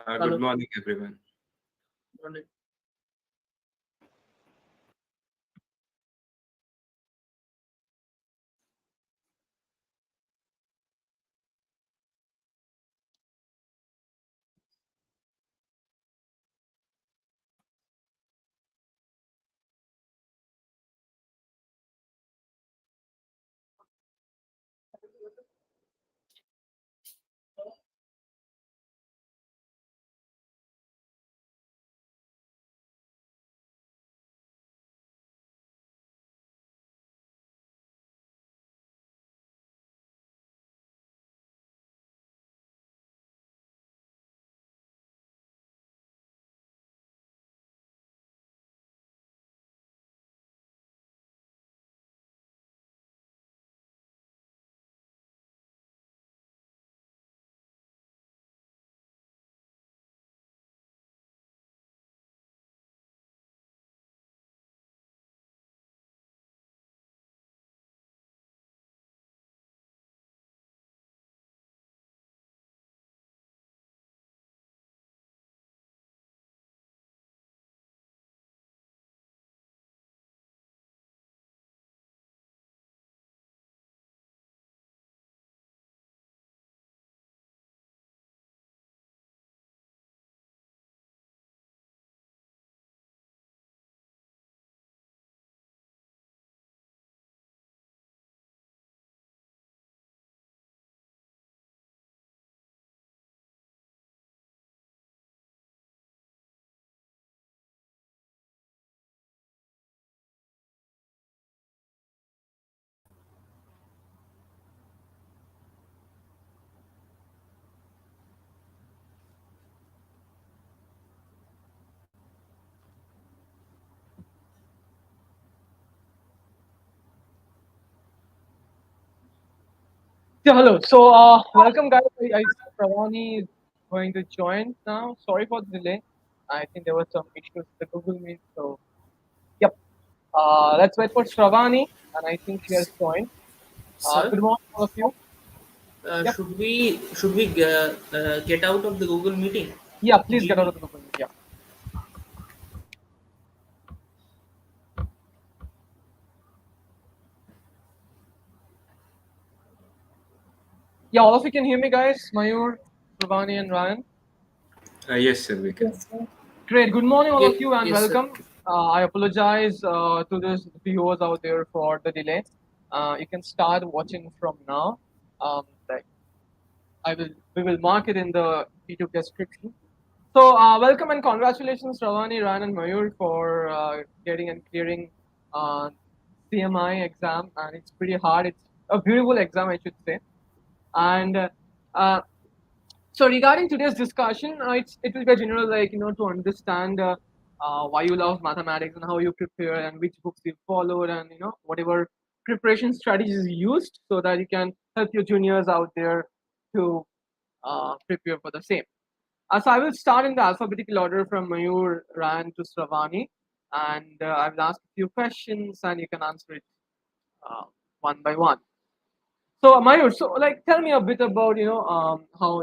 Good Hello. morning, everyone. Morning. Yeah, hello. Welcome, guys. I see Shravani is going to join now. Sorry for the delay. I think there was some issues with the Google Meet. Yep. Let's wait for Shravani, and I think she has joined. Sir, Good morning, all of you. Yep. should we get out of the Google meeting? Yeah, please get out GP. of the Google Meet. Yeah. Yeah, all of you can hear me, guys. Mayur, Shravani, and Ryan. Yes, sir, we can. Yes, sir. Great. Good morning, all of Ye- you, and yes, sir. welcome. I apologize to the viewers out there for the delay. You can start watching from now. Like we will mark it in the YouTube description. Welcome and congratulations, Shravani, Ryan, and Mayur for getting and clearing uh, CMI exam, and it's pretty hard. It's a beautiful exam, I should say. And uh, so regarding today's discussion, it will be general, like to understand why you love mathematics and how you prepare and which books you followed, and whatever preparation strategies you used, so that you can help your juniors out there to prepare for the same. So I will start in the alphabetical order from Mayur, Ryan to Sravani, and I will ask a few questions, and you can answer it uh, one by one. So Mayur, so like tell me a bit about how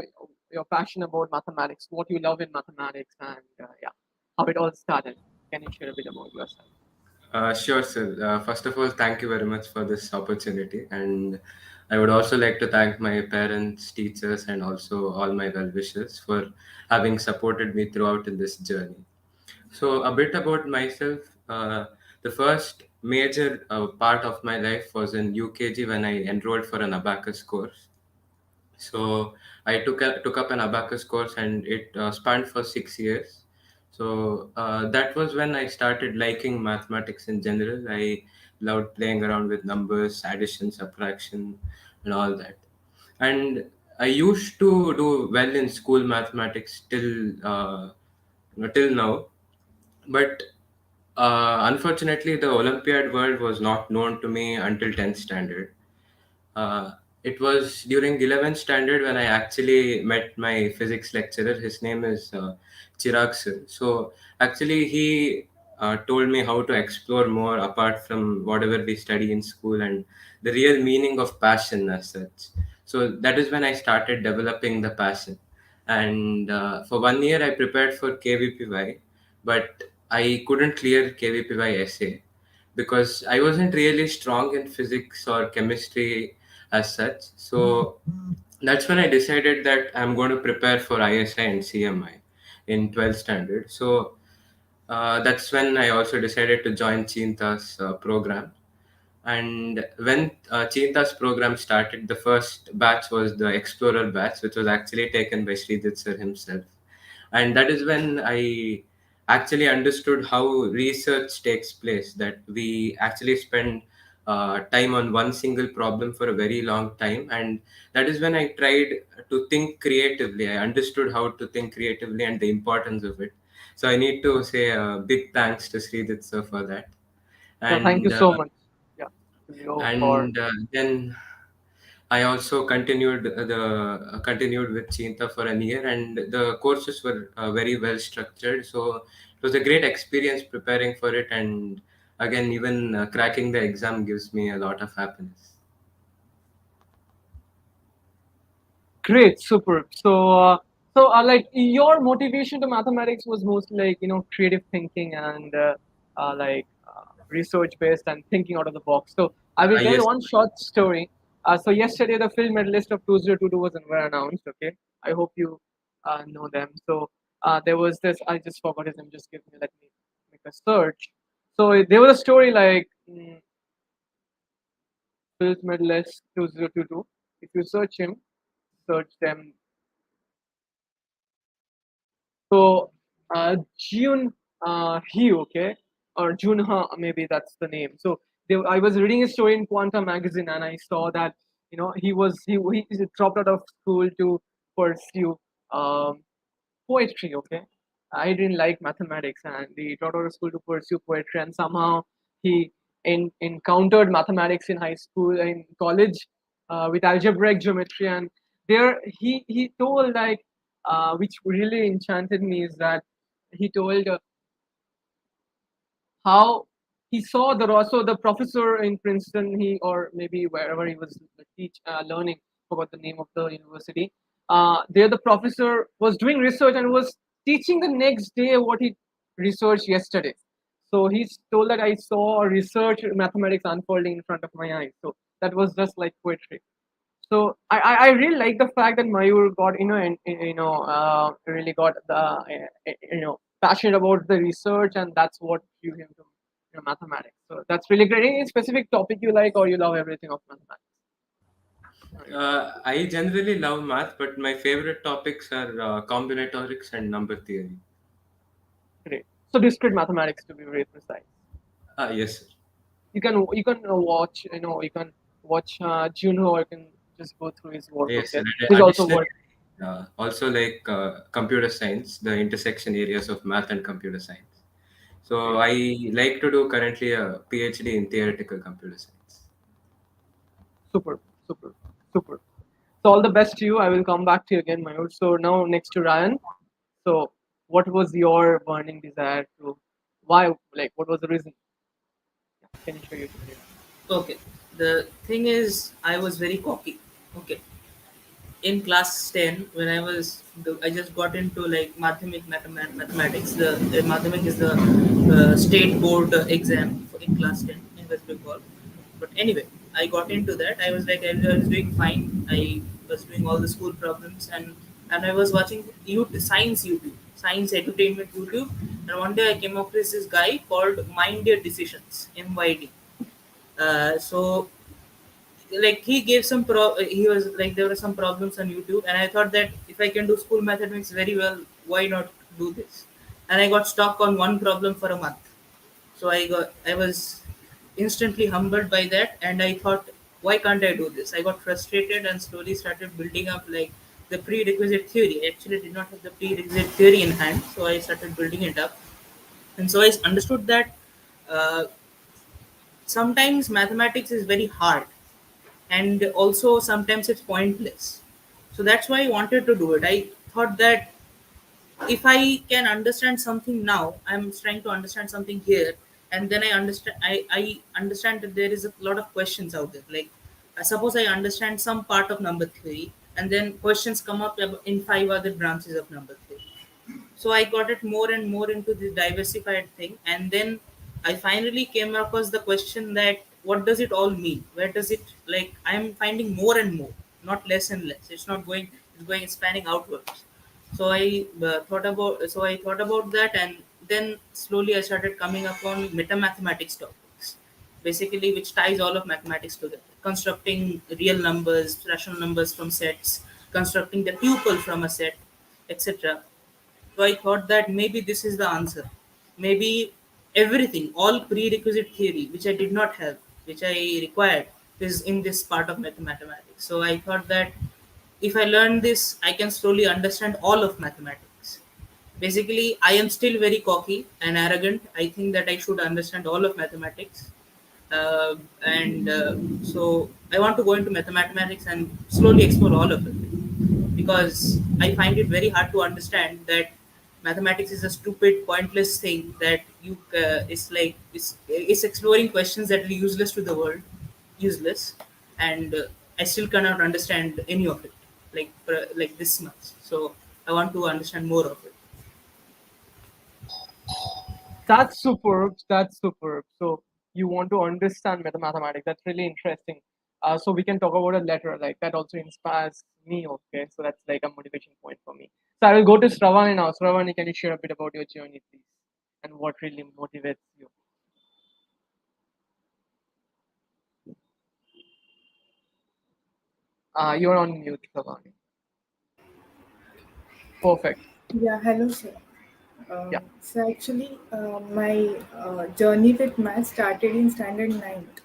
your passion about mathematics, what you love in mathematics, and yeah, how it all started. Can you share a bit about yourself? Sure, sir. First of all, thank you very much for this opportunity. And I would also like to thank my parents, teachers, and also all my well wishers for having supported me throughout in this journey. So, a bit about myself. The first major part of my life was in UKG when I enrolled for an abacus course. So I took up an abacus course, and it spanned for 6 years. So that was when I started liking mathematics in general. I loved playing around with numbers, addition, subtraction, and all that. And I used to do well in school mathematics till now. But unfortunately, the Olympiad world was not known to me until 10th standard. uh, it was during 11th standard when I actually met my physics lecturer. His name is Chirag sir. So actually, he told me how to explore more apart from whatever we study in school and the real meaning of passion as such. So that is when I started developing the passion. And for 1 year I prepared for KVPY, but I couldn't clear KVPY essay because I wasn't really strong in physics or chemistry as such. So that's when I decided that I'm going to prepare for ISI and CMI in 12th standard. So that's when I also decided to join Chinta's program. And when Chinta's program started, the first batch was the Explorer batch, which was actually taken by Sridhar sir himself. And that is when I actually understood how research takes place, that we actually spend time on one single problem for a very long time. And that is when I tried to think creatively. I understood how to think creatively and the importance of it. So I need to say a big thanks to Sridhar sir for that. Yeah, thank you And so much. Yeah, to you for then I also continued with Chinta for a year, and the courses were very well structured. So it was a great experience preparing for it, and again, even cracking the exam gives me a lot of happiness. great, super. Like your motivation to mathematics was mostly like creative thinking and research based and thinking out of the box. So I will tell Yes, one short story. So yesterday the film medalist of 2022 were announced. Okay, I hope you know them. So there was this. I just forgot his name. Just give me. Let me make a search. So there was a story like film medalist 2022. If you search them. So June Hugh, okay, or Junha, maybe that's the name. So I was reading a story in Quanta magazine, and I saw that he dropped out of school to pursue um, poetry. Okay, I didn't like mathematics, and he dropped out of school to pursue poetry, and somehow he encountered mathematics in high school in college with algebraic geometry, and there he told like which really enchanted me is that he told how he saw the professor in Princeton, he or maybe wherever he was learning, forgot the name of the university. There the professor was doing research and was teaching the next day what he researched yesterday. So he's told that I saw research mathematics unfolding in front of my eyes. So that was just like poetry. So I really like the fact that Mayur got and really got the passionate about the research, and that's what drew him to mathematics. So that's really great. Any specific topic you like, or you love everything of mathematics? Right. I generally love math, but my favorite topics are combinatorics and number theory. Great. So discrete mathematics to be very precise. Yes, sir. You can watch Juno, or you can just go through his work. Yes, sir. Okay, he's also Additionally, work. also like computer science, the intersection areas of math and computer science. So Great. I like to do currently a PhD in theoretical computer science. Super, super, super. So all the best to you. I will come back to you again, Mayur. So now next to Ryan. So what was your burning desire to why like what was the reason? Yeah, can you share your story? Okay. The thing is, I was very cocky. Okay. In class 10, when I just got into like mathematics. The mathematics is the state board exam in class 10 in West Bengal. But anyway, I got into that. I was doing fine. I was doing all the school problems, and I was watching science entertainment YouTube. And one day I came across this guy called Mind Your Decisions, MYD. So like he gave he was like there were some problems on YouTube, and I thought that if I can do school mathematics very well, why not do this? And I got stuck on one problem for a month. So I was instantly humbled by that, and I thought, why can't I do this? I got frustrated and slowly started building up like the prerequisite theory. I actually did not have the prerequisite theory in hand, so I started building it up. And so I understood that uh, sometimes mathematics is very hard, and also sometimes it's pointless. So that's why I wanted to do it. I thought that if I can understand something now, I'm trying to understand something here, and then I understand that there is a lot of questions out there. Like suppose I understand some part of number theory, and then questions come up in five other branches of number theory. So I got it more and more into the diversified thing, and then I finally came across the question that what does it all mean, where does it, like, I'm finding more and more, not less and less. It's not going, it's going, it's spanning outwards. So I thought about that, and then slowly I started coming upon metamathematics topics, basically, which ties all of mathematics together, constructing real numbers, rational numbers from sets, constructing the tuple from a set, etc. So I thought that maybe this is the answer. Maybe everything, all prerequisite theory, which I did not have, which I required, is in this part of mathematics. So I thought that if I learn this, I can slowly understand all of mathematics. Basically, I am still very cocky and arrogant. I think that I should understand all of mathematics. And So I want to go into mathematics and slowly explore all of it, because I find it very hard to understand that mathematics is a stupid, pointless thing that you it's exploring questions that are useless to the world, useless, and I still cannot understand any of it, like this much. So I want to understand more of it. That's superb. That's superb. So you want to understand mathematics. That's really interesting. So we can talk about a letter like that also inspires me. Okay, so that's like a motivation point for me. So I will go to Shravani now. Shravani, can you share a bit about your journey, please, and what really motivates you? You're on mute, Shravani. Perfect. Yeah, hello, sir. Yeah. So actually, my journey with math started in standard 9th.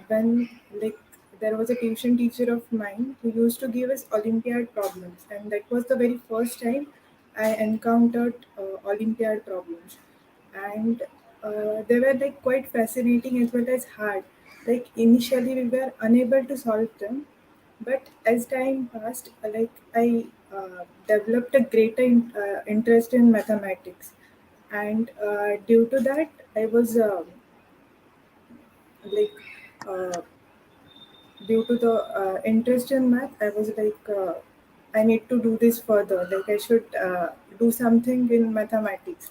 When like there was a tuition teacher of mine who used to give us Olympiad problems, and that was the very first time I encountered Olympiad problems, and they were like quite fascinating as well as hard. Like initially, we were unable to solve them, but as time passed, I developed a greater interest in mathematics, and due to that, I was like uh, due to the interest in math, I was I need to do this further. Like I should do something in mathematics.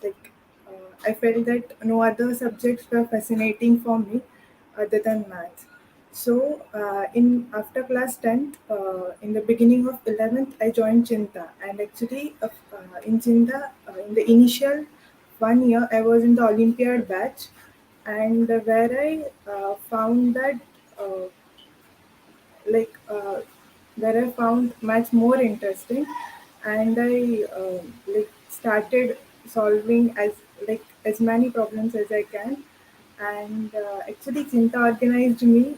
I felt that no other subjects were fascinating for me other than maths. So in after class 10th, in the beginning of 11th, I joined Chinta, and actually in Chinta, in the initial 1 year, I was in the Olympiad batch, and where I found that. Like where I found maths more interesting, and I started solving as many problems as I can. And actually, Chinta organized me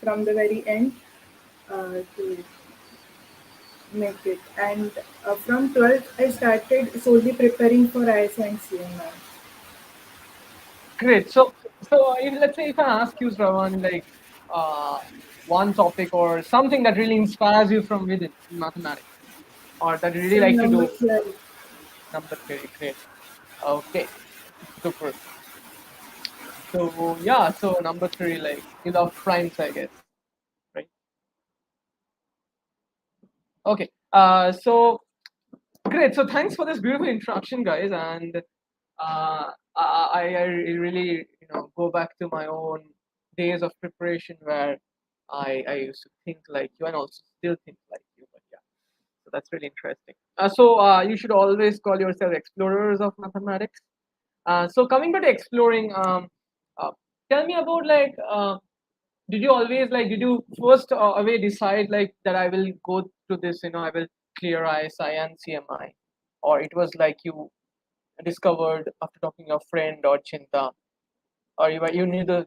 from the very end to make it. And from 12th, I started solely preparing for ISI and CMI. Great. So if, let's say if I ask you, Shravani, like uh, one topic or something that really inspires you from within in mathematics, or that you really So like to number do, 12. number theory. Great. Okay. Super. So yeah. So number three, like you love primes, I guess, right? Okay. So great. So thanks for this beautiful introduction, guys, and I really go back to my own days of preparation where I used to think like you and also still think like you, but yeah, so that's really interesting. You should always call yourself explorers of mathematics. So coming back to exploring, uh, tell me about like did you always like did you first away decide like that I will go to this, I will clear ISI and CMI, or it was like you discovered after talking to a friend or Chinta, or you knew the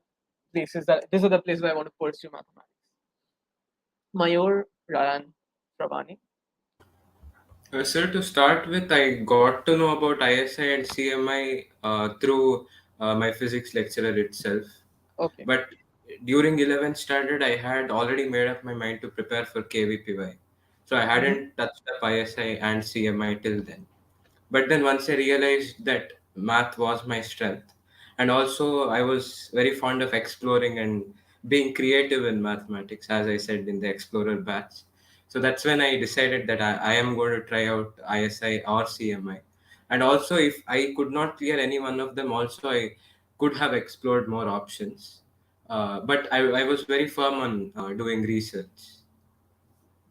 places that these are the places where I want to pursue mathematics. Mayur, Ryan, Shravani. Sir, to start with, I got to know about ISI and CMI through my physics lecturer itself. Okay. But during 11th standard, I had already made up my mind to prepare for KVPY. So I Hmm. hadn't touched up ISI and CMI till then. But then once I realized that math was my strength, and also I was very fond of exploring and being creative in mathematics, as I said in the Explorer batch. So that's when I decided that I am going to try out ISI or CMI. And also, if I could not clear any one of them, also I could have explored more options. But I was very firm on doing research.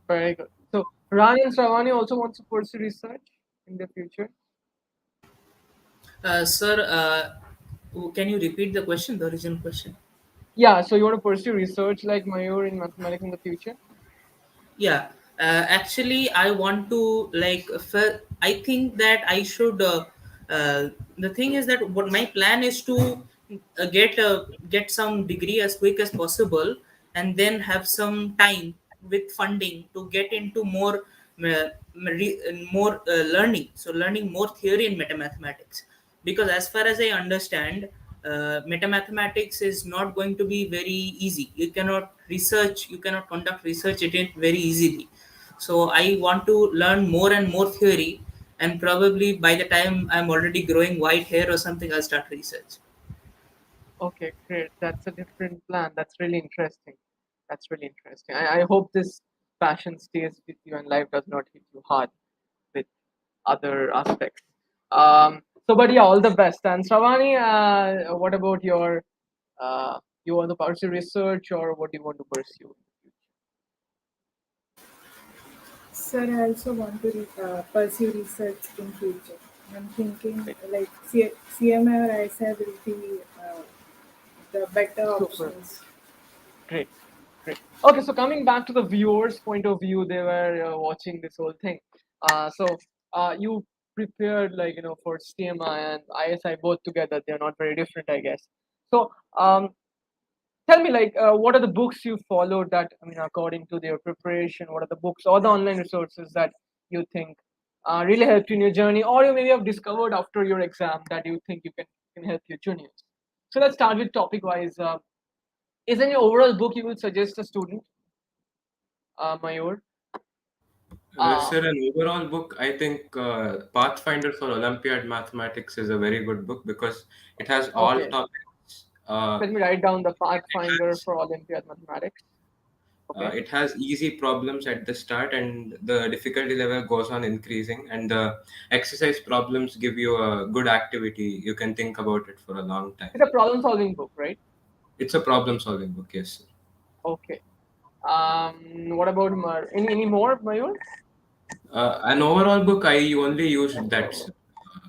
Very good. So Ryan and Shravani also wants to pursue research in the future. Sir, can you repeat the question, the original question? Yeah, so you want to pursue research like Mayur in mathematics in the future? Yeah, actually, I want to I think that I should. The thing is that what my plan is to get some degree as quick as possible, and then have some time with funding to get into more learning. So learning more theory in mathematics, because as far as I understand, mathematics is not going to be very easy. You cannot conduct research in it very easily. So I want to learn more and more theory, and probably by the time I'm already growing white hair or something, I'll start research. Okay, great. That's a different plan. That's really interesting. That's really interesting. I hope this passion stays with you and life does not hit you hard with other aspects. So, but yeah, all the best. And Shravani, what about your, you want to pursue research or what do you want to pursue? Sir, I also want to pursue research in future. I'm thinking Great. like CMI or ISI will be the better Super. options. Great. Great. Okay, so coming back to the viewers' point of view, they were watching this whole thing. You prepared like for CMI and ISI both together. They're not very different, I guess. So tell me, like, what are the books you followed that I mean, according to their preparation? What are the books or the online resources that you think really helped you in your journey, or you maybe have discovered after your exam that you think you can help your juniors? So let's start with topic wise. Is there any overall book you would suggest a student, Mayur? Uh, Sir, an overall book, I think Pathfinder for Olympiad Mathematics is a very good book because it has all okay, topics. Uh, let me write down the it Pathfinder has for Olympiad Mathematics. Okay, it has easy problems at the start, and the difficulty level goes on increasing. And the exercise problems give you a good activity. You can think about it for a long time. it's a problem-solving book, right? It's a problem-solving book, yes, sir. Okay. What about any more, Mayur? An overall book, I only used that.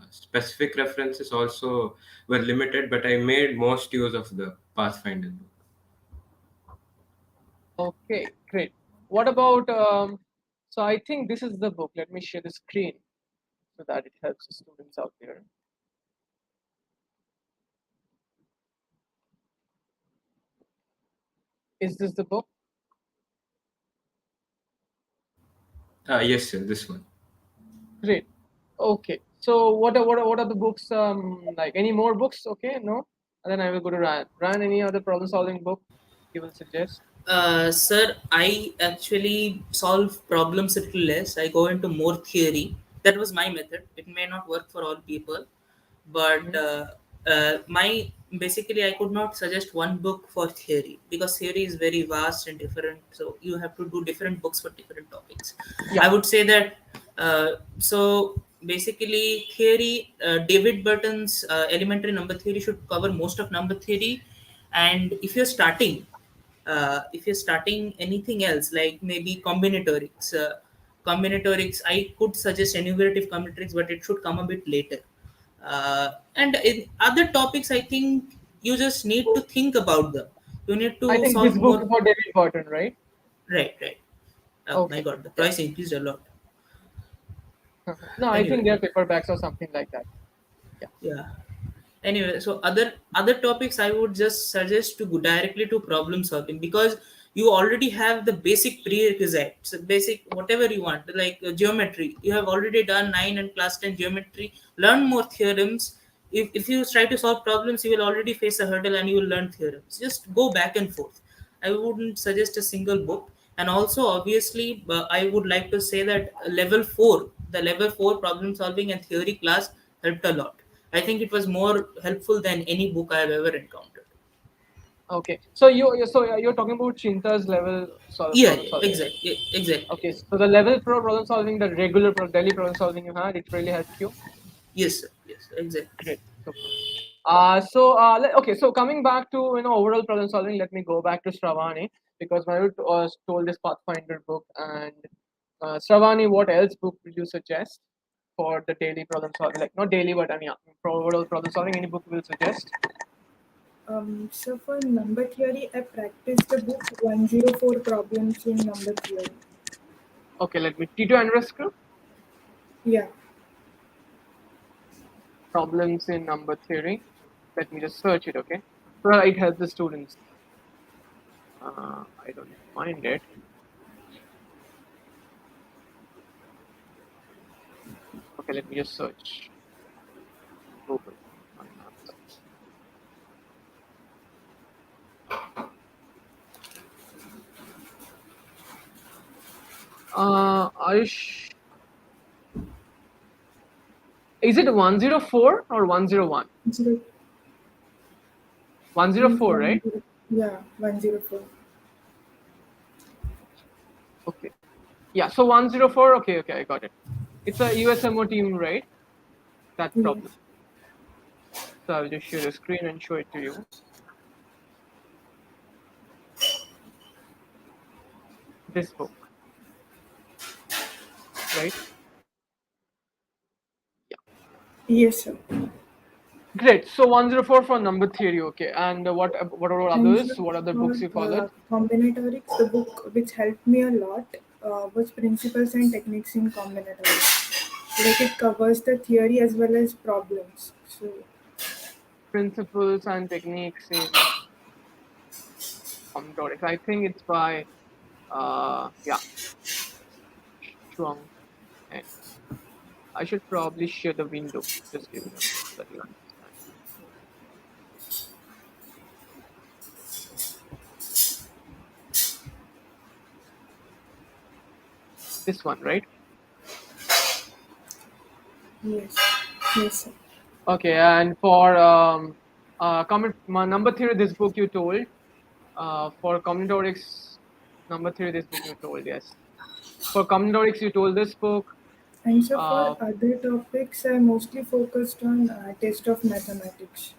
Specific references also were limited, but I made most use of the Pathfinder book. Okay, great. What about so I think this is the book. Let me share the screen so that it helps the students out there. Is this the book? Yes, sir, this one. Great. Okay. So what are the books like any more books? Okay, no? And then I will go to Ryan. Ryan, any other problem solving book you will suggest? Sir, I actually solve problems a little less. I go into more theory. That was my method. It may not work for all people, but Mhm. my basically I could not suggest one book for theory, because theory is very vast and different. So you have to do different books for different topics. Yeah. I would say that so basically theory, David Burton's elementary number theory should cover most of number theory. And if you're starting anything else like maybe combinatorics, I could suggest enumerative combinatorics, but it should come a bit later. And in other topics, I think you just need to think about them. You need I to think this solve book is more. for David Burton, right? Right. Oh my Okay. god, the Yeah. price increased a lot. No, I think Anyway, they're paperbacks or something like that. Yeah. yeah. Anyway, so other topics I would just suggest to go directly to problem solving, because you already have the basic prerequisites, basic whatever you want, like geometry. You have already done 9 and class 10 geometry. Learn more theorems. If you try to solve problems, you will already face a hurdle and you will learn theorems. Just go back and forth. I wouldn't suggest a single book. And also, obviously, I would like to say that the level 4 problem solving and theory class helped a lot. I think it was more helpful than any book I have ever encountered. Okay. So you're talking about Chinta's level Yeah, problem yeah, solving, right? exactly, exactly. Okay. So the level pro problem solving, the regular daily problem solving you had, it really helped you. Yes, sir. Yes, exactly. Great. Super. Okay. So coming back to overall problem solving, let me go back to Shravani because Mayur told this Pathfinder book, and Shravani, what else book would you suggest for the daily problem solving? Like not daily, but I mean for overall problem solving, any book you will suggest? So for number theory, I practiced the book 104 Problems in Number Theory. Okay, let me Tito Andrescu, Yeah. problems in number theory. Let me just search it. Okay, so that it helps the students. I don't find it. Okay, let me just search Google. Find answers. Ayush, is it 104 or 101? Zero, 104, right? yeah, 104. Okay. Yeah, so 104. Okay, okay, I got it. It's a USMO team, right? That Yes. problem. So I'll just share the screen and show it to you. This book, right? Yeah. Yes, sir. Great. So 104 for number theory. Okay. And what about And others? so What other for books you followed? combinatorics, the book which helped me a lot was Principles and Techniques in Combinatorics. Like it covers the theory as well as problems. So Principles and Techniques in Combinatorics. I think it's by yeah, Chuang. And I should probably share the window. Just give me a minute so that you understand. This one, right? yes, yes, sir. Okay. And for number theory, this book you told. For combinatorics, number theory, this book you told. Yes. For combinatorics, you told this book. And so for Uh, other topics, I mostly focused on test of mathematics.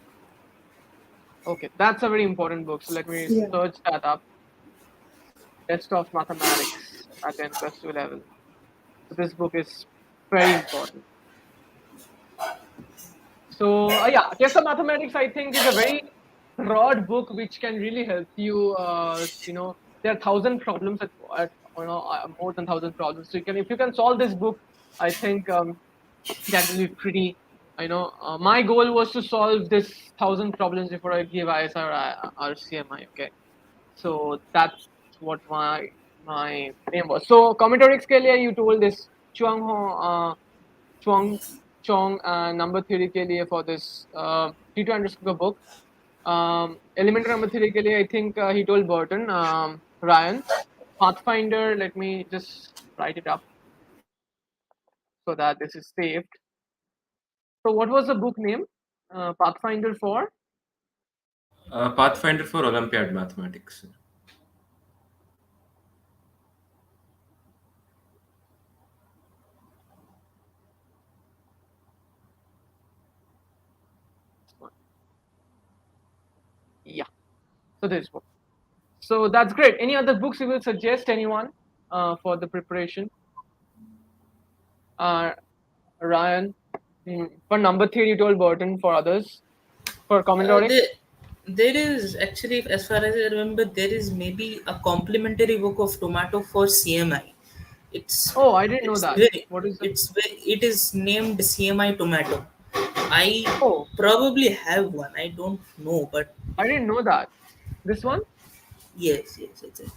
okay, that's a very important book. So let me Yeah. search that up. Test of mathematics at 10 plus 2 level. So this book is very important. So yeah, Test of Mathematics I think is a very broad book which can really help you. There are 1,000 problems at more than 1,000 problems. So if you can solve this book, I think that will be pretty. My goal was to solve this 1,000 problems before I give ISR or CMI. Okay, so that's what my aim was. So combinatorics के लिए you told this Chuang Ho Chuang Chong number theory के लिए for this T2 underscore book. Elementary number theory के लिए I think he told Burton, Ryan. Pathfinder, let me just write it up so that this is saved. So what was the book name? Pathfinder for? Pathfinder for Olympiad Mathematics. Yeah. So this book. So that's great. Any other books you will suggest anyone for the preparation? Uh, Ryan, for number theory, you told Burton. For others, for Uh, combinatorics. there, there is actually, as far as I remember, there is maybe a complimentary book of tomato for CMI. It's Oh, I didn't know it's that. very What is it? it is named CMI tomato. I Oh, probably have one. I don't know, but I didn't know that. This one? yes, yes, it's it.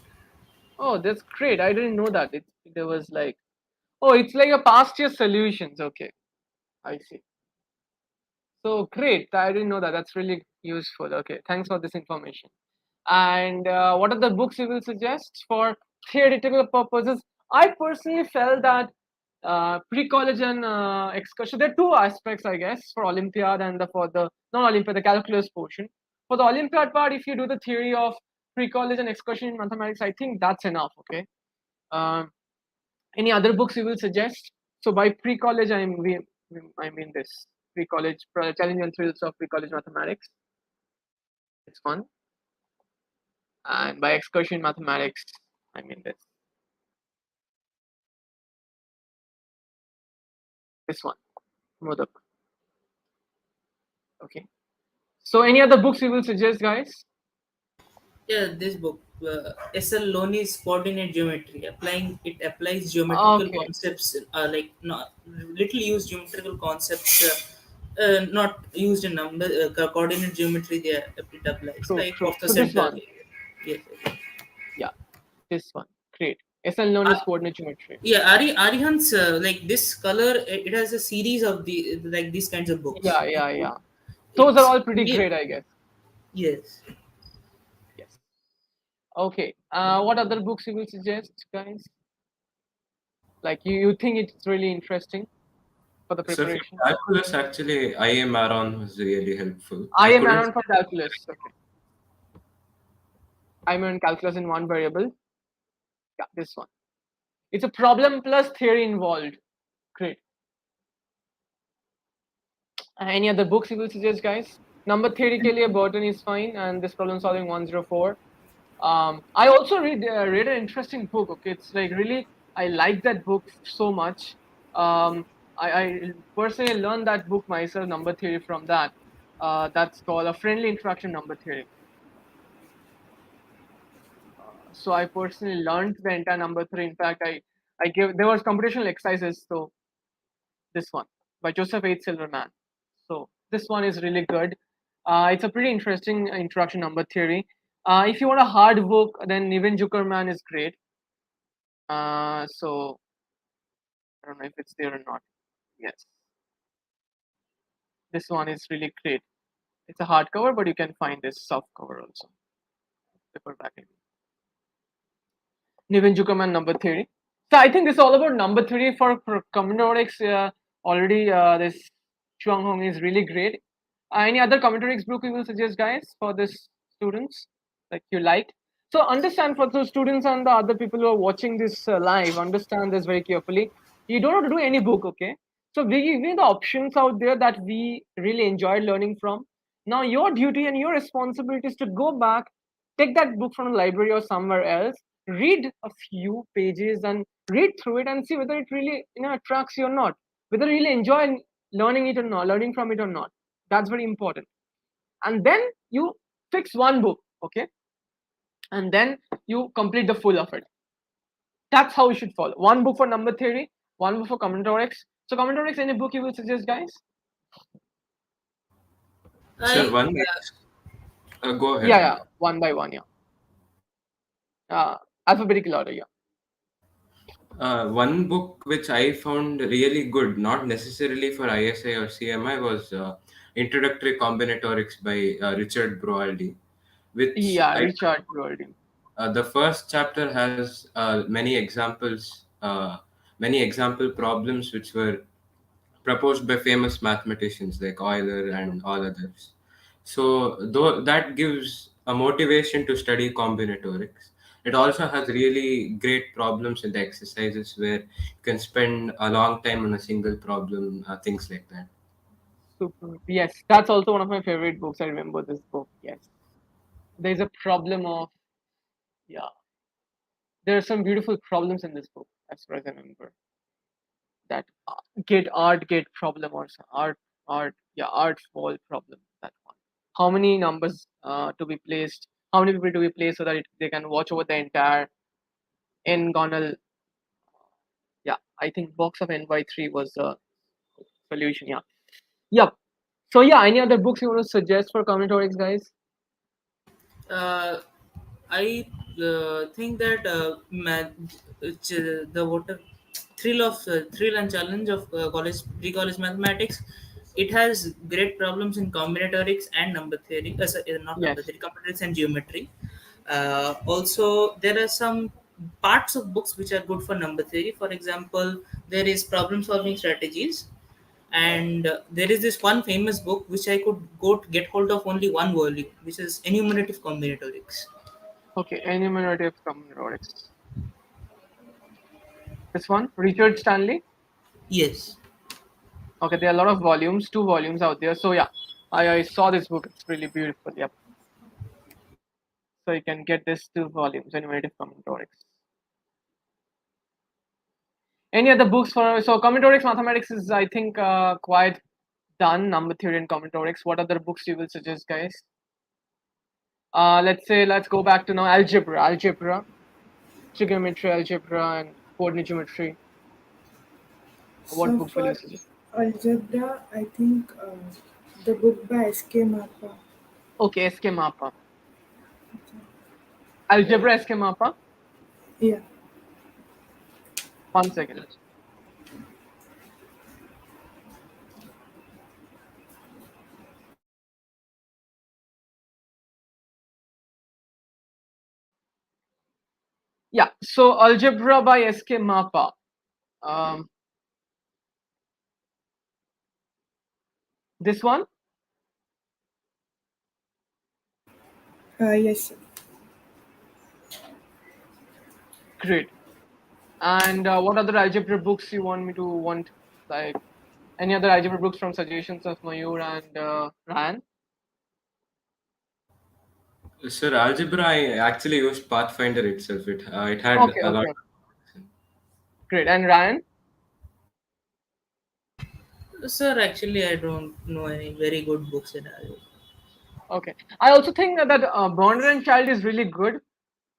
Oh, that's great. I didn't know that. There was like, oh, it's like a past year solutions. Okay, I see. So great. I didn't know that. That's really useful. Okay, thanks for this information. And what are the books you will suggest for theoretical purposes? I personally felt that pre-college and excursion. There are two aspects, I guess, for Olympiad and for the non-Olympiad, the calculus portion. For the Olympiad part, if you do the theory of pre-college and excursion in mathematics, I think that's enough. Okay. Um, any other books you will suggest? So by pre-college, I mean this pre-college challenge and thrills of pre-college mathematics. It's one. And by excursion mathematics, I mean this one, Modak. Okay. So any other books you will suggest, guys? Yeah, this book, SL Loney's Coordinate Geometry, applying it applies geometrical Okay. concepts, like not little used geometrical concepts, not used in number coordinate geometry. There it applies True, like true. off the So this center. one, Yes. yeah, this one, great. SL known as coordinate geometry. Yeah, Arihant's like this color. It has a series of the like these kinds of books. Yeah. Those are It's all pretty great, I guess. yes. Yes. Okay. What other books you will suggest, guys? Like you think it's really interesting for the So for preparation? calculus, actually, IM Aron was really helpful. I I am couldn't. around for calculus. Okay. I'm in calculus in one variable. Yeah, this one. It's a problem plus theory involved. Great. Any other books you will suggest, guys? Number theory ke liye Burton is fine, and this problem solving 104. I also read an interesting book. Okay, it's like really I like that book so much. I personally learned that book myself, number theory, from that. That's called a friendly interaction number theory. So I personally learned the entire number theory. In fact, I gave there was computational exercises. So this one by Joseph H. Silverman. So this one is really good. It's a pretty interesting interaction number theory. If you want a hard book, then even Zuckerman is great. So I don't know if it's there or not. Yes, this one is really great. It's a hardcover, but you can find this soft cover also. Paperback. Niven Zuckerman number theory. So I think this is all about number theory for combinatorics. Already, this Chuang Hong is really great. Any other combinatorics book you will suggest, guys, for this students like you liked? So understand for the students and the other people who are watching this live, understand this very carefully. You don't have to do any book, okay? So we give you the options out there that we really enjoyed learning from. Now your duty and your responsibility is to go back, take that book from the library or somewhere else, read a few pages and read through it and see whether it really attracts you or not, whether you really enjoy learning it or not, learning from it or not. That's very important. And then you fix one book, okay, and then you complete the full of it. That's how you should follow. One book for number theory, one book for combinatorics. So combinatorics, any book you will suggest, guys? Sir, I one. Go Yeah, ahead. one by one, yeah. Alphabetical order, yeah. One book which I found really good, not necessarily for ISI or CMI, was Introductory Combinatorics by Richard Broaldi, which Yeah, I Richard Brody. the first chapter has many example problems which were proposed by famous mathematicians like Euler and all others. So though that gives a motivation to study combinatorics, it also has really great problems in the exercises where you can spend a long time on a single problem, things like that. Super. Yes, that's also one of my favorite books. I remember this book. Yes, there's a problem of yeah. There are some beautiful problems in this book, as far as I remember. That gate problem or art fall problem. That one. How many numbers to be placed? How many people to be placed so that they can watch over the entire n-gonal? Yeah, I think box of n by 3 was the solution. Yeah. Yep. So yeah, any other books you want to suggest for combinatorics, guys? uh, I think that the water thrill and challenge of college pre-college mathematics. It has great problems in combinatorics and number theory. Not number Yes. theory, combinatorics and geometry. Also, there are some parts of books which are good for number theory. For example, there is problem solving strategies, And there is this one famous book which I could get hold of only one volume, which is Enumerative Combinatorics. Okay, enumerative combinatorics. This one, Richard Stanley. Yes. Okay, there are a lot of volumes, 2 volumes out there. So yeah, I saw this book. It's really beautiful. Yep. So you can get this 2 volumes, enumerative combinatorics. Any other books for so combinatorics mathematics is I think quite done. Number theory and combinatorics. What other books you will suggest, guys? Let's go back to now algebra, trigonometry, algebra, and coordinate geometry. What So book will you for suggest? algebra, I think the book by S.K. Mapa. Okay, SK Mapa. Algebra SK Mapa. Yeah. 1 second. Yeah, so algebra by SK Mapa. Um, this one, Yes, sir. great. And what other algebra books you want me to want? Like any other algebra books from suggestions of Mayur and Ryan? Sir, algebra, I actually used Pathfinder itself. It had Okay, a lot. okay, great. And Ryan? Sir, actually, I don't know any very good books in Arabic. Okay. I also think that Bonder and Child is really good.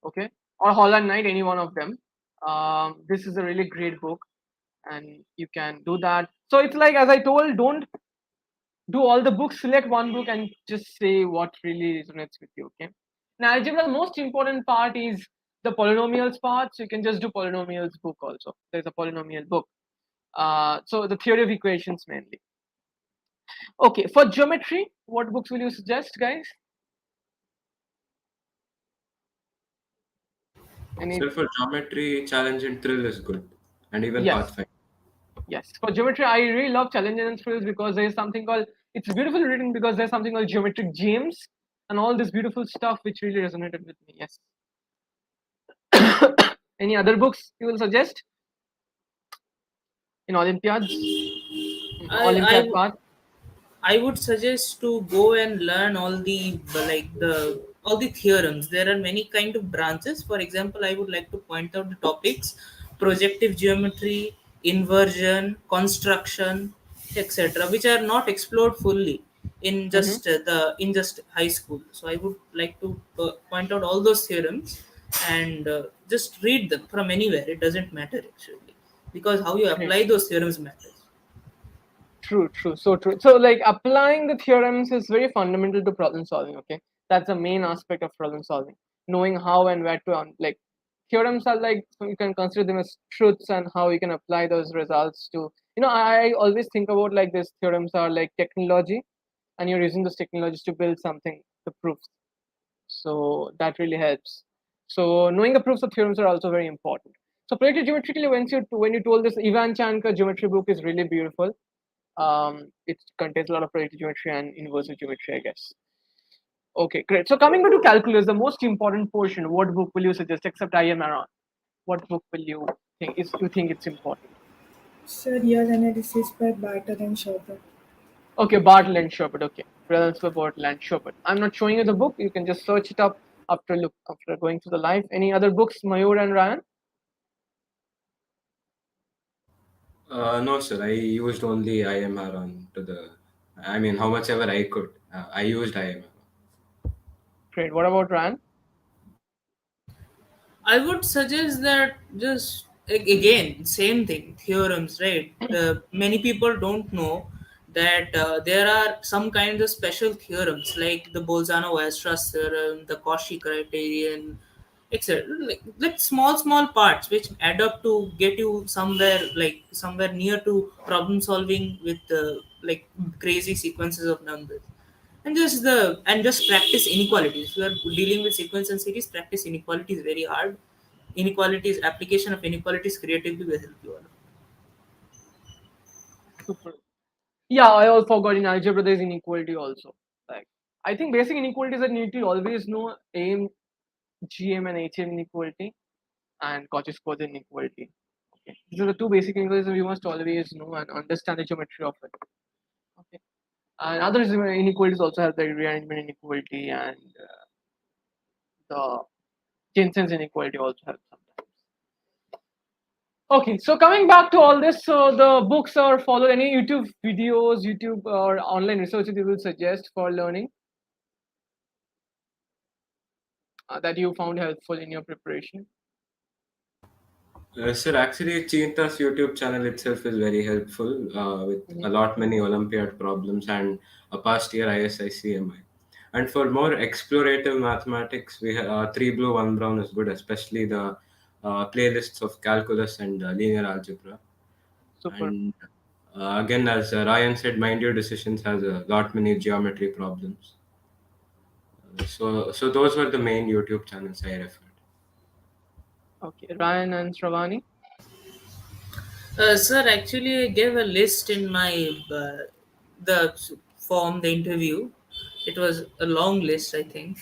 Okay, or Holland Knight, any one of them. This is a really great book, and you can do that. So it's like as I told, don't do all the books. Select one book and just say what really resonates with you. Okay. Now, algebra, the most important part is the polynomials part. So you can just do polynomials book also. There's a polynomial book. So the theory of equations mainly. Okay, for geometry, what books will you suggest, guys? Any? Sir, for geometry, challenge and thrill is good, and even Yes, Pathfinder. yes. For geometry, I really love challenge and thrills because there's something called. It's beautifully written because there's something called geometric James and all this beautiful stuff which really resonated with me. Yes. Any other books you will suggest in Olympiads? I, Olympiad I part. I would suggest to go and learn all the theorems. There are many kind of branches. For example, I would like to point out the topics: projective geometry, inversion, construction, etc., which are not explored fully in Hmm. just high school. So I would like to point out all those theorems and just read them from anywhere. It doesn't matter actually, because how you Great. apply those theorems matters. True, true, so true. So, like applying the theorems is very fundamental to problem solving. Okay, that's the main aspect of problem solving. Knowing how and where to like theorems are like so you can consider them as truths and how you can apply those results to. I always think about like these theorems are like technology, and you're using those technologies to build something, the proofs. So that really helps. So knowing the proofs of theorems are also very important. So predictive geometrically, when you told this Ivan Chanka geometry book is really beautiful. It contains a lot of predictive geometry and inverse geometry, I guess. Okay, great. So coming back to calculus, the most important portion. What book will you suggest, except I am around? What book will you think it's important? Sir, real analysis by Barter and Schauber. Okay, Bartle and Shepard. Okay, Relance for Bartle and Shepard. I'm not showing you the book. You can just search it up after going through the live. Any other books, Mayur and Ryan? No, sir. I used only IMR on to the. I mean, how much ever I could. I used IMR. Great. What about Ryan? I would suggest that just again same thing theorems, right? Many people don't know that there are some kinds of special theorems like the Bolzano-Weierstrass theorem, the Cauchy criterion, etc. Like small parts which add up to get you somewhere near to problem solving with like crazy sequences of numbers. And just practice inequalities. If you are dealing with sequence and series, practice inequalities very hard. Inequalities, application of inequalities creatively will help you a lot. Super. Yeah, I also forgot in algebra there's inequality also. Like I think basic inequalities that need to always know aim, GM and HM inequality and Cauchy-Square inequality. Okay. These are the two basic inequalities we must always know and understand the geometry of it. Okay. And other inequalities also have the rearrangement inequality and the Jensen's inequality also helps sometimes. Okay, so coming back to all this, so the books are followed. Any YouTube videos, YouTube or online research that you will suggest for learning that you found helpful in your preparation? Sir, actually, Chinta's YouTube channel itself is very helpful with Mhm. a lot many Olympiad problems and a past year ISI CMI. And for more explorative mathematics, we have 3 blue, 1 brown is good, especially the playlists of calculus and linear algebra. Super. And again, as Ryan said, Mind Your Decisions has a lot many geometry problems. So those were the main YouTube channels I referred. Okay, Ryan and Shravani. Sir, actually, I gave a list in my the form, the interview. It was a long list, I think.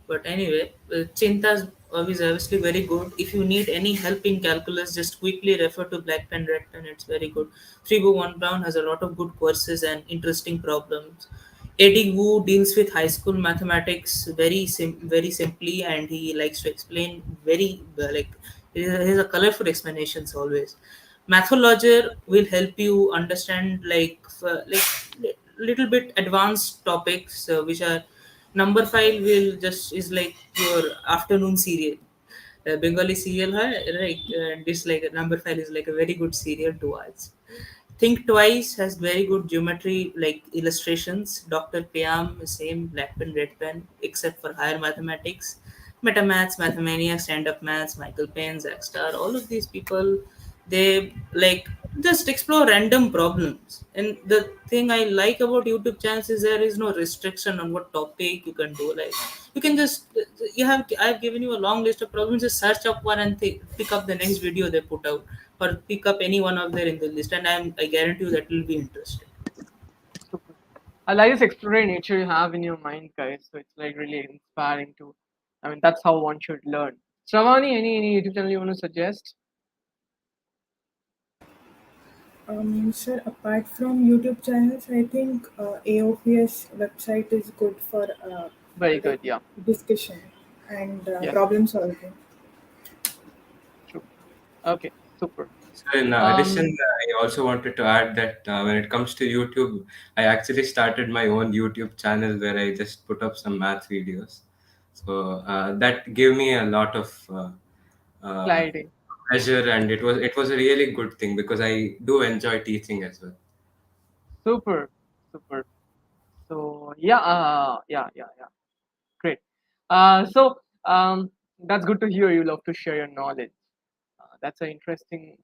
But anyway, Chinta's is obviously very good. If you need any help in calculus, just quickly refer to Black Pen, Red Pen. It's very good. 3 Go 1 Brown has a lot of good courses and interesting problems. Eddie Wu deals with high school mathematics very simply, and he likes to explain very he has a colorful explanations always. Mathologer will help you understand little bit advanced topics which are number file will just is like your afternoon serial. Bengali serial hai, right? And this like a number file is like a very good serial to watch. Think Twice has very good geometry like illustrations. Dr. Payam, same black pen, red pen, except for higher mathematics. Metamaths, Mathemania, Stand Up Maths, Michael Payne, Zach Star, all of these people, they like just explore random problems. And the thing I like about YouTube channels is there is no restriction on what topic you can do. Like you can just I've given you a long list of problems. Just search up one and pick up the next video they put out, or pick up any one of there in the list, and I guarantee you that will be interesting. Super. I like this exploring nature you have in your mind, guys. So it's like really inspiring to. I mean, that's how one should learn. Shravani, any YouTube channel you want to suggest? Sir, apart from YouTube channels, I think AOPS website is good for Very like good. Yeah. discussion and Yes. problem solving. True. Okay. Super. So in addition, Um. I also wanted to add that when it comes to YouTube, I actually started my own YouTube channel where I just put up some math videos. So that gave me a lot of uh, Clarity. pleasure, and it was a really good thing because I do enjoy teaching as well. Super. Super. So yeah. Yeah. Great. That's good to hear. You love to share your knowledge. That's an interesting.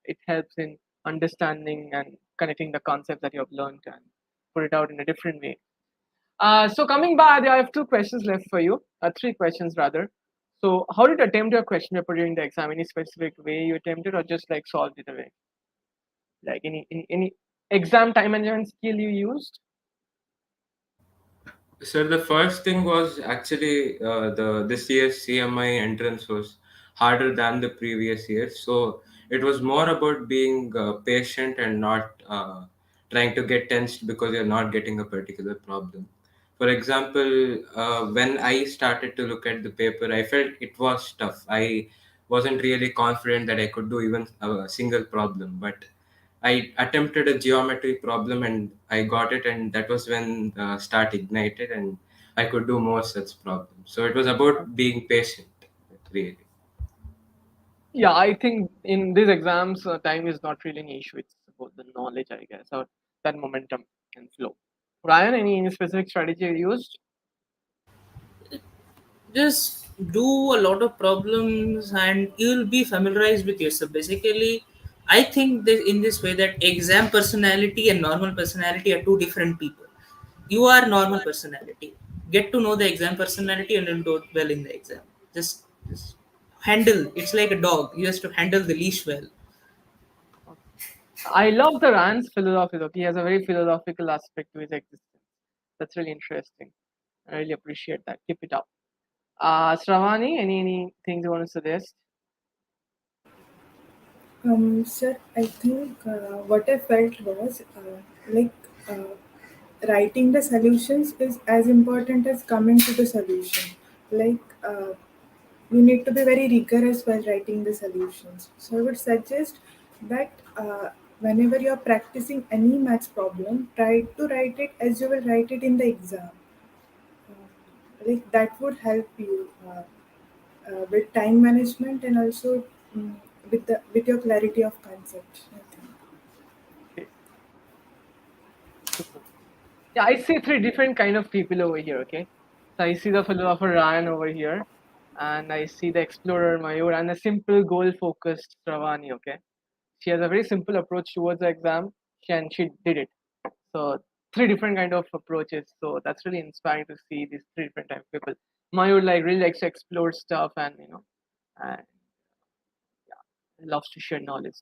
It helps in understanding and connecting the concepts that you have learned and put it out in a different way. So coming back, I have two questions left for you. Three questions rather. So how did you attempt your question paper during the exam? Any specific way you attempted, or just like solved it away? Like any exam time management skill you used? So the first thing was actually the this year's CMI entrance was harder than the previous year. So it was more about being patient and not trying to get tensed because you're not getting a particular problem. For example, when I started to look at the paper, I felt it was tough. I wasn't really confident that I could do even a single problem, but I attempted a geometry problem and I got it, and that was when the start ignited and I could do more such problems. So it was about being patient, really. Yeah, I think in these exams, time is not really an issue. It's about the knowledge, I guess, or that momentum and flow. Ryan, any specific strategy you used? Just do a lot of problems and you'll be familiarized with yourself. Basically, I think this in this way that exam personality and normal personality are two different people. You are normal personality, get to know the exam personality and then do well in the exam. Just handle, it's like a dog, you have to handle the leash well. I love the Rand's philosophy. Though. He has a very philosophical aspect to his existence. That's really interesting. I really appreciate that. Keep it up. Shravani, any things you want to suggest? Sir, I think what I felt was like uh, writing the solutions is as important as coming to the solution. Like you need to be very rigorous while writing the solutions. So I would suggest that whenever you are practicing any maths problem, try to write it as you will write it in the exam. Like that would help you with time management and also with your clarity of concept. I think. Okay, super. Yeah, I see three different kind of people over here. Okay, so I see the philosopher Ryan over here, and I see the explorer Mayur, and a simple goal-focused Shravani. Okay, she has a very simple approach towards the exam, and she did it. So three different kind of approaches. So that's really inspiring to see these three different type of people. Mayur like really likes to explore stuff, and and loves to share knowledge.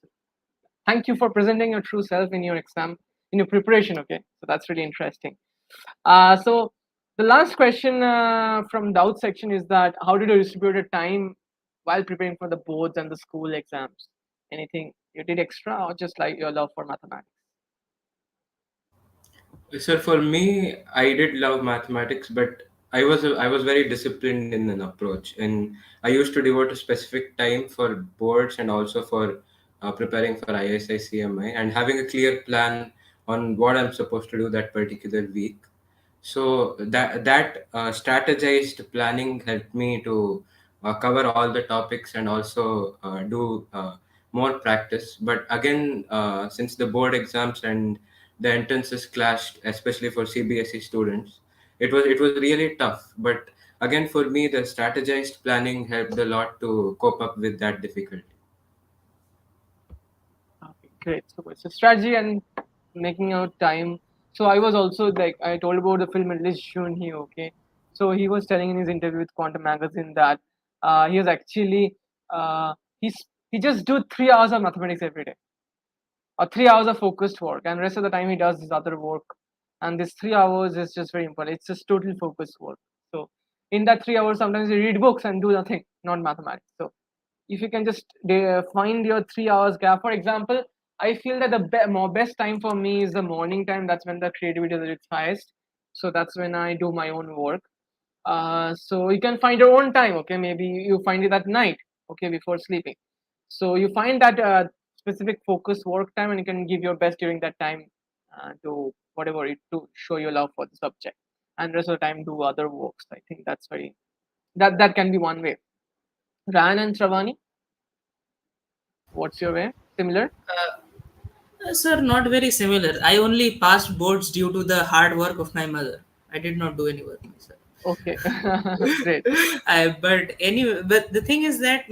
Thank you for presenting your true self in your exam, in your preparation. Okay, so that's really interesting. So the last question from doubt section is that how did you distribute your time while preparing for the boards and the school exams? Anything you did extra, or just like your love for mathematics? So for me, I did love mathematics, but I was very disciplined in an approach, and I used to devote a specific time for boards and also for preparing for ISI CMI and having a clear plan on what I'm supposed to do that particular week. So that strategized planning helped me to cover all the topics and also do more practice. But again, since the board exams and the entrances clashed, especially for CBSE students, it was really tough. But again, for me, the strategized planning helped a lot to cope up with that difficulty. Okay, great. So strategy and making out time. So I was also like I told about the film analyst Shun. Okay. So he was telling in his interview with Quantum Magazine that he was actually uh, he's he just do 3 hours of mathematics every day, or 3 hours of focused work, and rest of the time he does his other work. And this 3 hours is just very important. It's just total focused work. So in that 3 hours, sometimes you read books and do nothing, not mathematics. So if you can just find your 3 hours gap. For example, I feel that the best time for me is the morning time. That's when the creativity is at its highest. So that's when I do my own work. So you can find your own time. Okay, maybe you find it at night. Okay, before sleeping. So you find that specific focus work time, and you can give your best during that time to whatever it to show your love for the subject, and rest of the time do other works. I think that's very that can be one way. Ryan and Shravani, what's your way? Similar? Sir, not very similar. I only passed boards due to the hard work of my mother. I did not do any work myself. Okay, great. But anyway, but the thing is that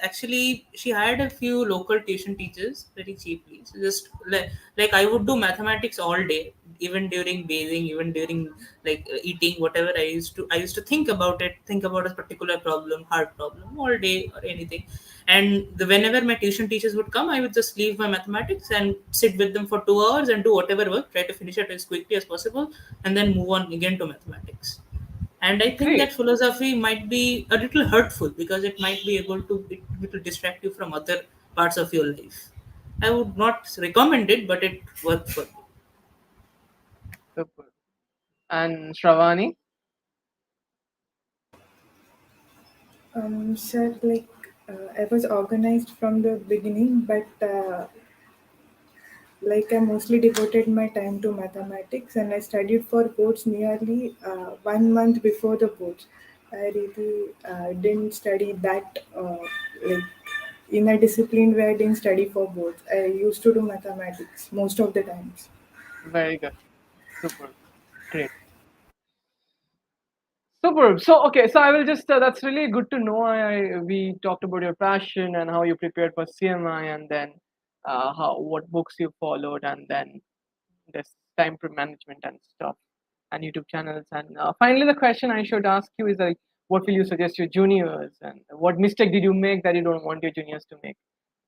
actually she hired a few local tuition teachers pretty cheaply. So just like I would do mathematics all day, even during bathing, even during eating, whatever. I used to think about a particular problem, hard problem, all day or anything. And whenever my tuition teachers would come, I would just leave my mathematics and sit with them for 2 hours and do whatever work, try to finish it as quickly as possible, and then move on again to mathematics. And I think Great. that philosophy might be a little hurtful because it might be able to it will distract you from other parts of your life. I would not recommend it, but it worked for me. Super. And Shravani? Sir, like I was organized from the beginning, but like I mostly devoted my time to mathematics, and I studied for boards nearly 1 month before the boards. I really didn't study that like in a disciplined way. I didn't study for boards. I used to do mathematics most of the times. Very good. Super. Great. Superb. So, okay, so I will just, that's really good to know. We talked about your passion and how you prepared for CMI, and then what books you followed, and then this management and stuff, and YouTube channels. And finally, the question I should ask you is like, what will you suggest your juniors, and what mistake did you make that you don't want your juniors to make?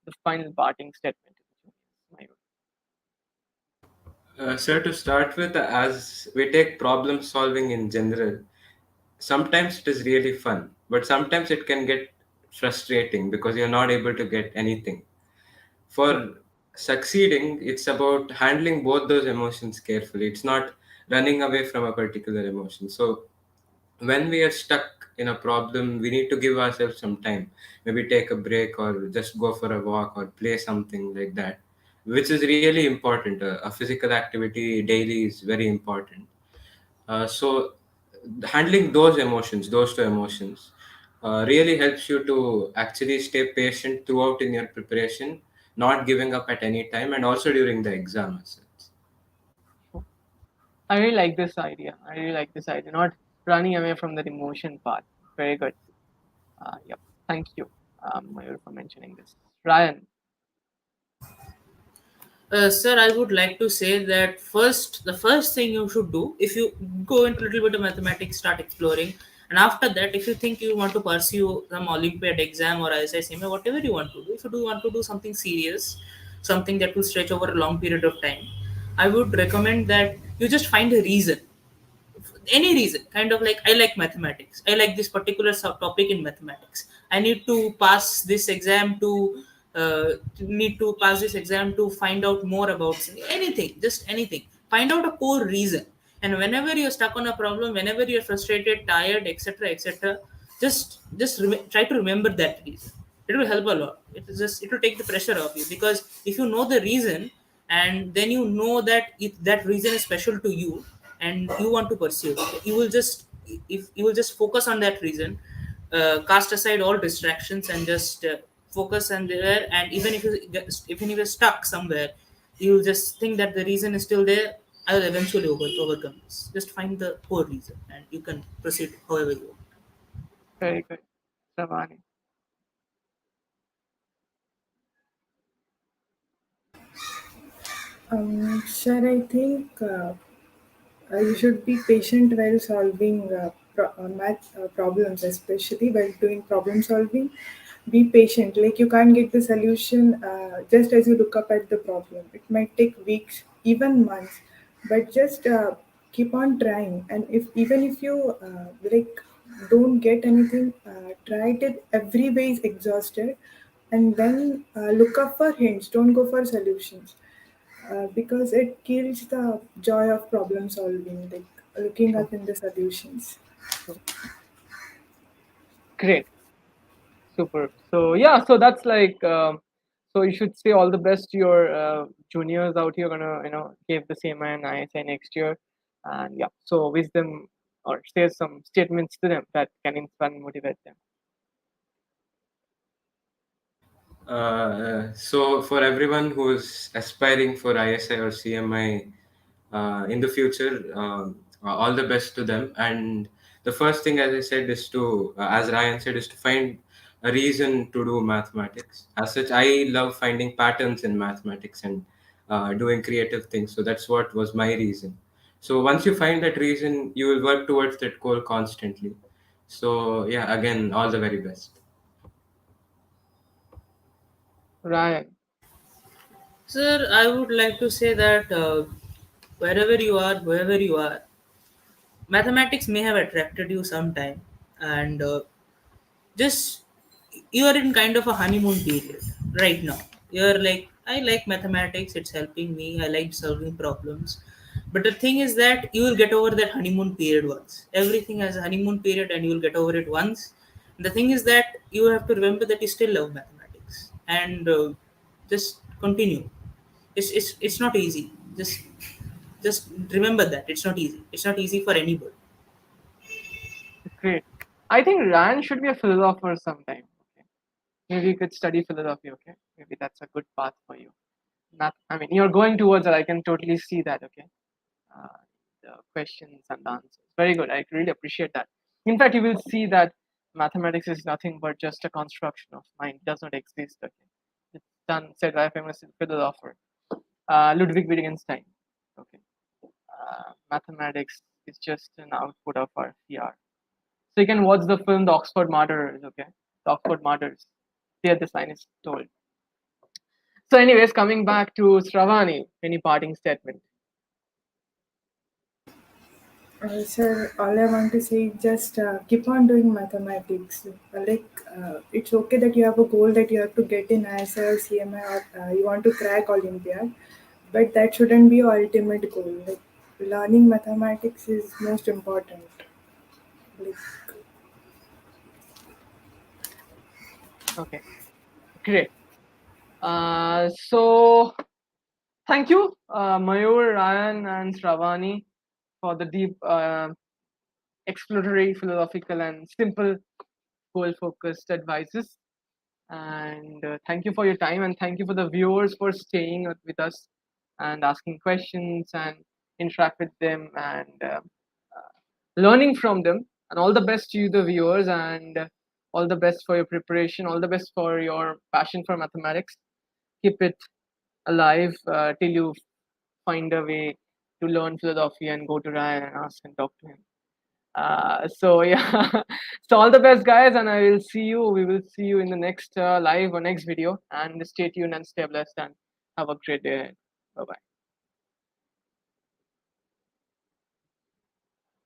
The final parting statement to the juniors. Sir, to start with, as we take problem solving in general, sometimes it is really fun, but sometimes it can get frustrating because you're not able to get anything. True. For succeeding, it's about handling both those emotions carefully. It's not running away from a particular emotion. So when we are stuck in a problem, we need to give ourselves some time. Maybe take a break or just go for a walk or play something like that, which is really important. A physical activity daily is very important. So handling those emotions, those two emotions, really helps you to actually stay patient throughout in your preparation, not giving up at any time, and also during the exam as such. I really like this idea. I really like this idea. Not running away from that emotion part. Very good. Yep. Thank you, Mayur, for mentioning this. Ryan. Sir, I would like to say that the first thing you should do, if you go into a little bit of mathematics, start exploring, and after that, if you think you want to pursue some Olympiad exam or ISI, whatever you want to do, if you do want to do something serious, something that will stretch over a long period of time, I would recommend that you just find a reason, any reason, kind of like, I like mathematics, I like this particular subtopic in mathematics, I need to pass this exam to find out more about anything, just anything, find out a core reason. And whenever you're stuck on a problem, whenever you're frustrated, tired, etc., try to remember that reason. It will help a lot. It will take the pressure off you, because if you know the reason, and then you know that if that reason is special to you and you want to pursue it, you will just, if you will just focus on that reason, cast aside all distractions and just focus on there. And even if you're stuck somewhere, you will just think that the reason is still there. I will eventually overcome this. Just find the core reason and you can proceed however you want. Very good. Shravani. Sir, I think you should be patient while solving math problems, especially while doing problem solving. Be patient. Like you can't get the solution just as you look up at the problem. It might take weeks, even months, but just keep on trying. And if even if you like don't get anything, try it every way is exhausted, and then look up for hints. Don't go for solutions because it kills the joy of problem solving, like looking True. up in the solutions. True. Great. Super. So yeah, so that's like so you should say all the best to your juniors out here gonna give the CMI and ISI next year, and yeah, so wish them or say some statements to them that can inspire and motivate them. So for everyone who's aspiring for ISI or CMI in the future, all the best to them. And the first thing, as I said, is to, as Ryan said, is to find a reason to do mathematics. As such, I love finding patterns in mathematics and doing creative things. So that's what was my reason. So once you find that reason, you will work towards that goal constantly. So yeah, again, all the very best. Ryan. Sir, I would like to say that wherever you are, wherever you are, mathematics may have attracted you sometime, and just you are in kind of a honeymoon period right now. You're like, I like mathematics, it's helping me, I like solving problems. But the thing is that you will get over that honeymoon period once. Everything has a honeymoon period and you will get over it once. The thing is that you have to remember that you still love mathematics, and just continue. It's not easy. Just remember that it's not easy. It's not easy for anybody. Great. I think Ryan should be a philosopher sometime. Okay. Maybe you could study philosophy. Okay. Maybe that's a good path for you. Not. I mean, you're going towards it. I can totally see that. Okay. uh, the questions and the answers. Very good. I really appreciate that. In fact, you will see that mathematics is nothing but just a construction of mind. It does not exist. Okay. It's done, said by a famous philosopher, Ludwig Wittgenstein. Okay. Mathematics is just an output of our fear. So you can watch the film The Oxford Martyrs. Okay. The Oxford Martyrs. There this line is told. So, anyways, coming back to Sravani, any parting statement? Sir, all I want to say is just keep on doing mathematics. It's okay that you have a goal that you have to get in ISI or CMI or you want to crack Olympiad, but that shouldn't be your ultimate goal. Like learning mathematics is most important. Like Okay, great. So thank you, Mayur, Ryan, and Shravani, for the deep, exploratory, philosophical, and simple goal-focused advices. And thank you for your time, and thank you for the viewers for staying with us and asking questions and interact with them and learning from them. And all the best to you, the viewers, and all the best for your preparation. All the best for your passion for mathematics. Keep it alive till you find a way to learn philosophy and go to Ryan and ask and talk to him. So yeah, so all the best, guys, and I will see you. We will see you in the next live or next video. And stay tuned and stay blessed and have a great day. Bye bye.